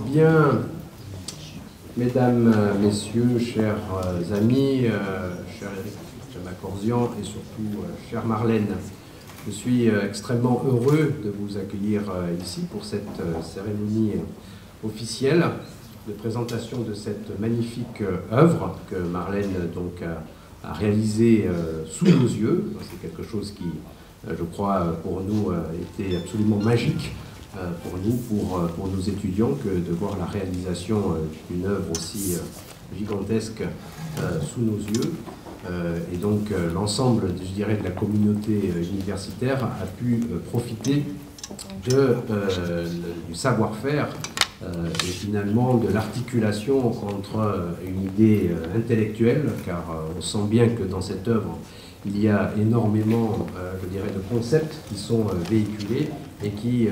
Bien, mesdames, messieurs, chers amis, cher Éric Macorzian et surtout chère Marlène, je suis extrêmement heureux de vous accueillir ici pour cette cérémonie officielle de présentation de cette magnifique œuvre que Marlène donc a réalisée sous nos yeux. C'est quelque chose qui, je crois, pour nous était absolument magique. Pour nous, pour nos étudiants, que de voir la réalisation d'une œuvre aussi gigantesque sous nos yeux. Et donc l'ensemble, je dirais, de la communauté universitaire a pu profiter du savoir-faire et finalement de l'articulation entre une idée intellectuelle, car on sent bien que dans cette œuvre, il y a énormément, je dirais, de concepts qui sont véhiculés et qui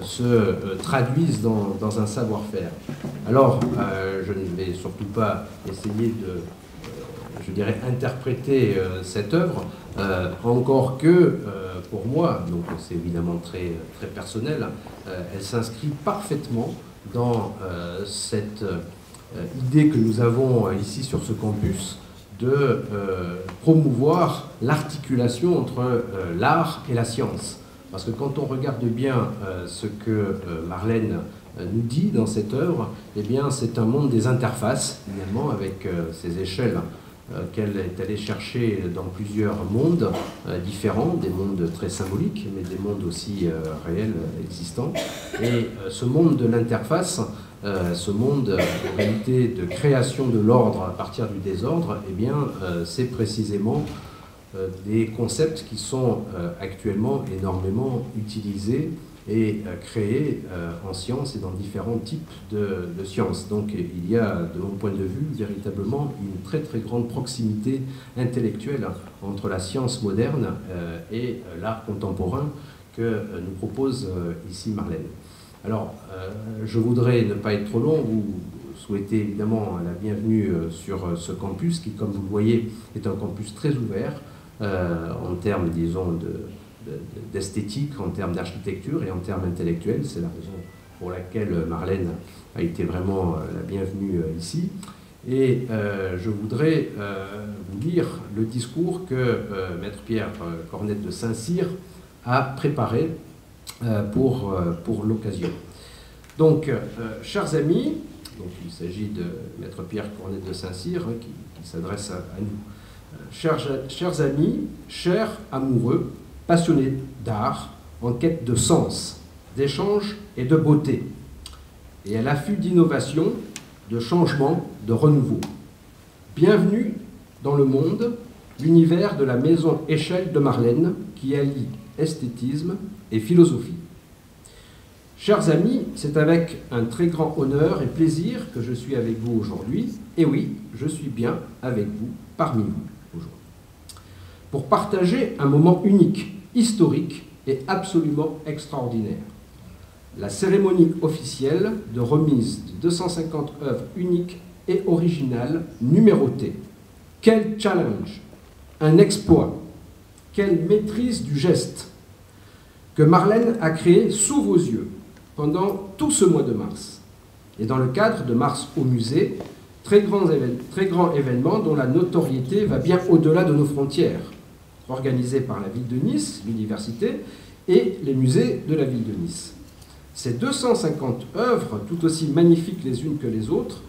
se traduisent dans un savoir-faire. Alors, je ne vais surtout pas essayer de, je dirais, interpréter cette œuvre, encore que, pour moi, donc c'est évidemment très, très personnel, elle s'inscrit parfaitement dans cette idée que nous avons ici sur ce campus, de promouvoir l'articulation entre l'art et la science. Parce que quand on regarde bien ce que Marlène nous dit dans cette œuvre, eh bien c'est un monde des interfaces, finalement, avec ces échelles qu'elle est allée chercher dans plusieurs mondes différents, des mondes très symboliques, mais des mondes aussi réels, existants. Et ce monde de l'interface, ce monde, en réalité, de création de l'ordre à partir du désordre, eh bien, c'est précisément des concepts qui sont actuellement énormément utilisés et créés en sciences et dans différents types de sciences. Donc il y a, de mon point de vue, véritablement une très très grande proximité intellectuelle entre la science moderne et l'art contemporain que nous propose ici Marlène. Alors, je voudrais ne pas être trop long, vous souhaitez évidemment la bienvenue sur ce campus qui, comme vous le voyez, est un campus très ouvert en termes, disons, d'esthétique, en termes d'architecture et en termes intellectuels. C'est la raison pour laquelle Marlène a été vraiment la bienvenue ici. Et je voudrais vous lire le discours que Maître Pierre Cornette de Saint-Cyr a préparé pour l'occasion. Donc, chers amis, donc il s'agit de Maître Pierre Cornette de Saint-Cyr qui s'adresse à nous. Chers amis, chers amoureux, passionnés d'art, en quête de sens, d'échange et de beauté, et à l'affût d'innovation, de changement, de renouveau. Bienvenue dans le monde, l'univers de la maison Échelle de Marlène, qui allie esthétisme et philosophie. Chers amis, c'est avec un très grand honneur et plaisir que je suis avec vous aujourd'hui. Et oui, je suis bien avec vous, parmi vous, aujourd'hui. Pour partager un moment unique, historique et absolument extraordinaire. La cérémonie officielle de remise de 250 œuvres uniques et originales numérotées. Quel challenge! Un exploit! Quelle maîtrise du geste que Marlène a créé sous vos yeux pendant tout ce mois de mars. Et dans le cadre de Mars au musée, très grand événement dont la notoriété va bien au-delà de nos frontières, organisé par la ville de Nice, l'université, et les musées de la ville de Nice. Ces 250 œuvres, tout aussi magnifiques les unes que les autres,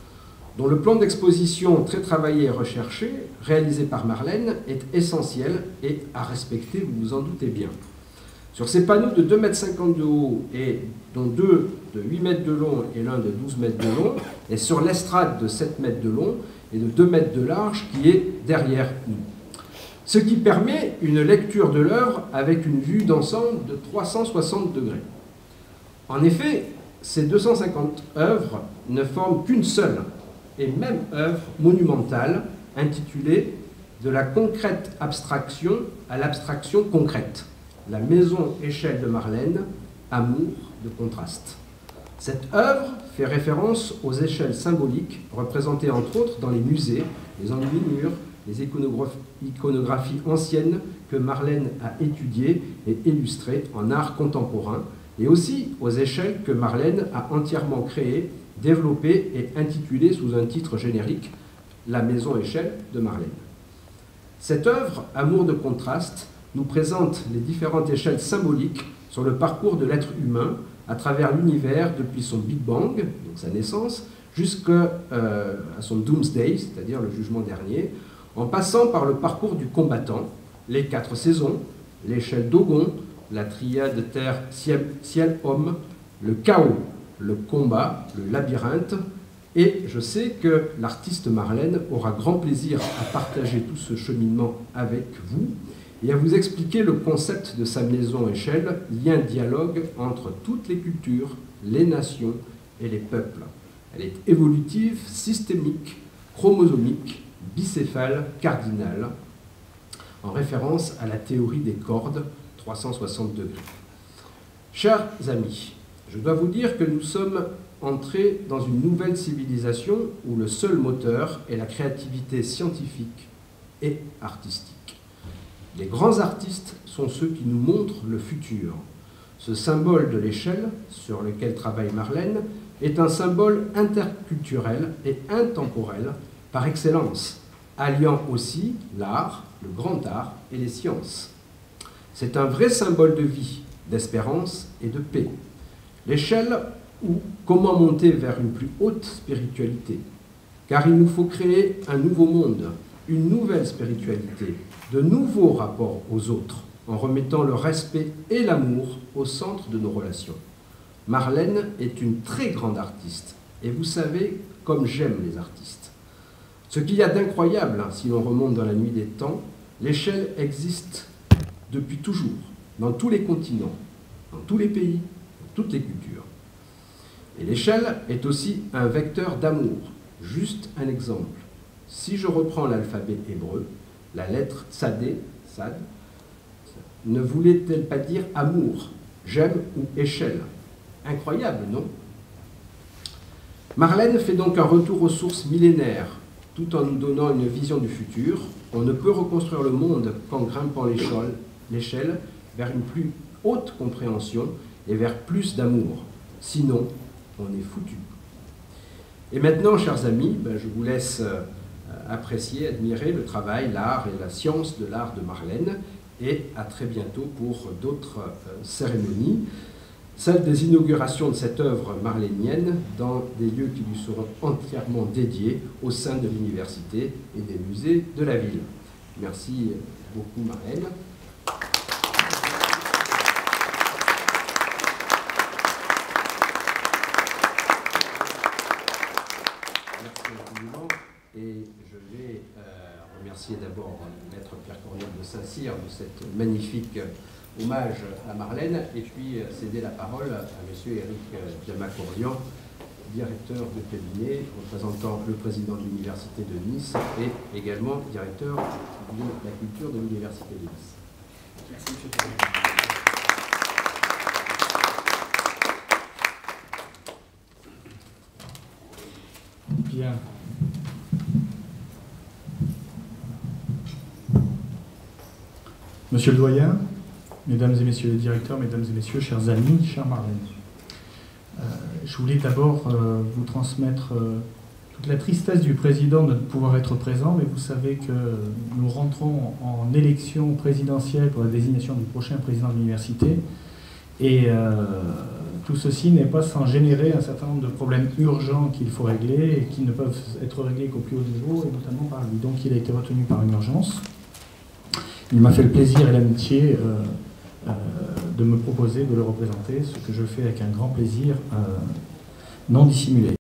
dont le plan d'exposition très travaillé et recherché, réalisé par Marlène, est essentiel et à respecter, vous vous en doutez bien. Sur ces panneaux de 2,50 m de haut, et dont deux de 8 mètres de long et l'un de 12 mètres de long, et sur l'estrade de 7 mètres de long et de 2 mètres de large qui est derrière nous. Ce qui permet une lecture de l'œuvre avec une vue d'ensemble de 360 degrés. En effet, ces 250 œuvres ne forment qu'une seule et même œuvre monumentale intitulée « De la concrète abstraction à l'abstraction concrète ». La maison Échelle de Marlène, amour de contraste. Cette œuvre fait référence aux échelles symboliques représentées entre autres dans les musées, les enluminures, les iconographies anciennes que Marlène a étudiées et illustrées en art contemporain et aussi aux échelles que Marlène a entièrement créées, développées et intitulées sous un titre générique « La maison-échelle de Marlène ». Cette œuvre, amour de contraste, nous présente les différentes échelles symboliques sur le parcours de l'être humain à travers l'univers depuis son Big Bang, donc sa naissance, jusqu'à son Doomsday, c'est-à-dire le jugement dernier, en passant par le parcours du combattant, les 4 saisons, l'échelle d'Ogon, la triade terre, ciel, homme, le chaos, le combat, le labyrinthe, et je sais que l'artiste Marlène aura grand plaisir à partager tout ce cheminement avec vous et à vous expliquer le concept de sa maison-échelle, lien dialogue entre toutes les cultures, les nations et les peuples. Elle est évolutive, systémique, chromosomique, bicéphale, cardinale, en référence à la théorie des cordes, 360 degrés. Chers amis, je dois vous dire que nous sommes entrés dans une nouvelle civilisation où le seul moteur est la créativité scientifique et artistique. Les grands artistes sont ceux qui nous montrent le futur. Ce symbole de l'échelle, sur lequel travaille Marlène, est un symbole interculturel et intemporel par excellence, alliant aussi l'art, le grand art et les sciences. C'est un vrai symbole de vie, d'espérance et de paix. L'échelle ou comment monter vers une plus haute spiritualité. Car il nous faut créer un nouveau monde, une nouvelle spiritualité, de nouveaux rapports aux autres, en remettant le respect et l'amour au centre de nos relations. Marlène est une très grande artiste, et vous savez comme j'aime les artistes. Ce qu'il y a d'incroyable, si l'on remonte dans la nuit des temps, l'échelle existe depuis toujours, dans tous les continents, dans tous les pays, dans toutes les cultures. Et l'échelle est aussi un vecteur d'amour. Juste un exemple. Si je reprends l'alphabet hébreu, la lettre Tsadé, Sad, ne voulait-elle pas dire amour, j'aime ou échelle? Incroyable, non? Marlène fait donc un retour aux sources millénaires, tout en nous donnant une vision du futur. On ne peut reconstruire le monde qu'en grimpant l'échelle vers une plus haute compréhension et vers plus d'amour. Sinon, on est foutu. Et maintenant, chers amis, je vous laisse apprécier, admirer le travail, l'art et la science de l'art de Marlène, et à très bientôt pour d'autres cérémonies, celle des inaugurations de cette œuvre marlénienne dans des lieux qui lui seront entièrement dédiés au sein de l'université et des musées de la ville. Merci beaucoup Marlène. Et je vais remercier d'abord Maître Pierre Cornel de Saint-Cyr de cette magnifique hommage à Marlène, et puis céder la parole à M. Éric Diamacourdian, directeur de cabinet, représentant le président de l'Université de Nice et également directeur de la culture de l'Université de Nice. Merci, M. le Bien. Monsieur le doyen, mesdames et messieurs les directeurs, mesdames et messieurs, chers amis, chère Marlène, je voulais d'abord vous transmettre toute la tristesse du président de ne pouvoir être présent, mais vous savez que nous rentrons en élection présidentielle pour la désignation du prochain président de l'université, et tout ceci n'est pas sans générer un certain nombre de problèmes urgents qu'il faut régler et qui ne peuvent être réglés qu'au plus haut niveau, et notamment par lui. Donc il a été retenu par une urgence. Il m'a fait le plaisir et l'amitié de me proposer de le représenter, ce que je fais avec un grand plaisir non dissimulé.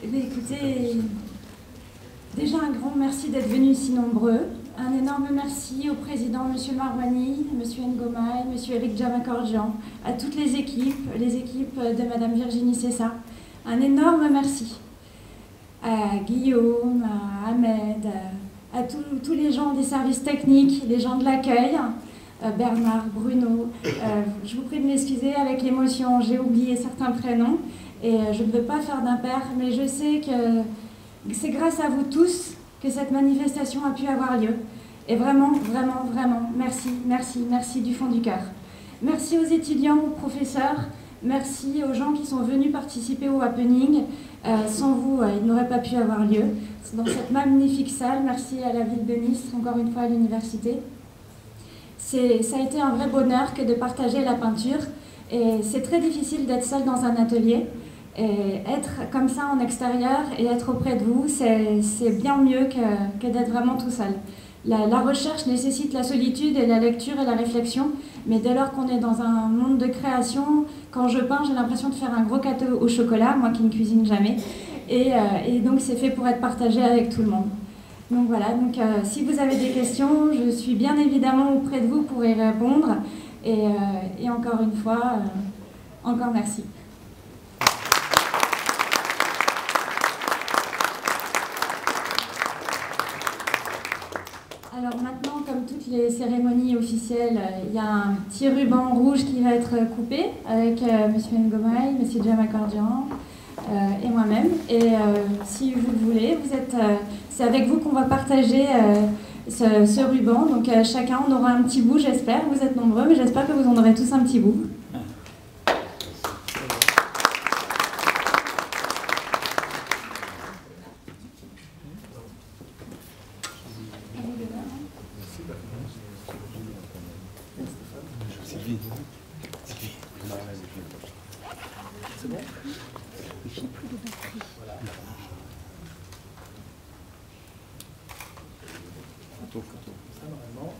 Eh bien, écoutez, déjà un grand merci d'être venus si nombreux. Un énorme merci au président, M. Marouani, M. Ngomaï, M. Éric Diamacourdian, à toutes les équipes de Mme Virginie Cessa. Un énorme merci à Guillaume, à Ahmed, à tous les gens des services techniques, les gens de l'accueil, Bernard, Bruno. Je vous prie de m'excuser avec l'émotion, j'ai oublié certains prénoms et je ne veux pas faire d'impair, mais je sais que c'est grâce à vous tous que cette manifestation a pu avoir lieu. Et vraiment, vraiment, vraiment, merci, merci, merci du fond du cœur. Merci aux étudiants, aux professeurs, merci aux gens qui sont venus participer au happening. Sans vous, il n'aurait pas pu avoir lieu. Dans cette magnifique salle, merci à la ville de Nice, encore une fois à l'université. Ça a été un vrai bonheur que de partager la peinture. Et c'est très difficile d'être seul dans un atelier. Et être comme ça en extérieur et être auprès de vous, c'est bien mieux que d'être vraiment tout seul. La recherche nécessite la solitude et la lecture et la réflexion, mais dès lors qu'on est dans un monde de création, quand je peins, j'ai l'impression de faire un gros gâteau au chocolat, moi qui ne cuisine jamais, et donc c'est fait pour être partagé avec tout le monde. Donc voilà, donc, si vous avez des questions, je suis bien évidemment auprès de vous pour y répondre, et encore une fois, encore merci. Alors maintenant, comme toutes les cérémonies officielles, il y a un petit ruban rouge qui va être coupé avec M. Ngomaï, M. Djamakordian et moi-même. Et si vous le voulez, c'est avec vous qu'on va partager ce ruban. Donc chacun, on aura un petit bout, j'espère. Vous êtes nombreux, mais j'espère que vous en aurez tous un petit bout. C'est bon? J'ai plus de batterie. Photo. Ça, normalement.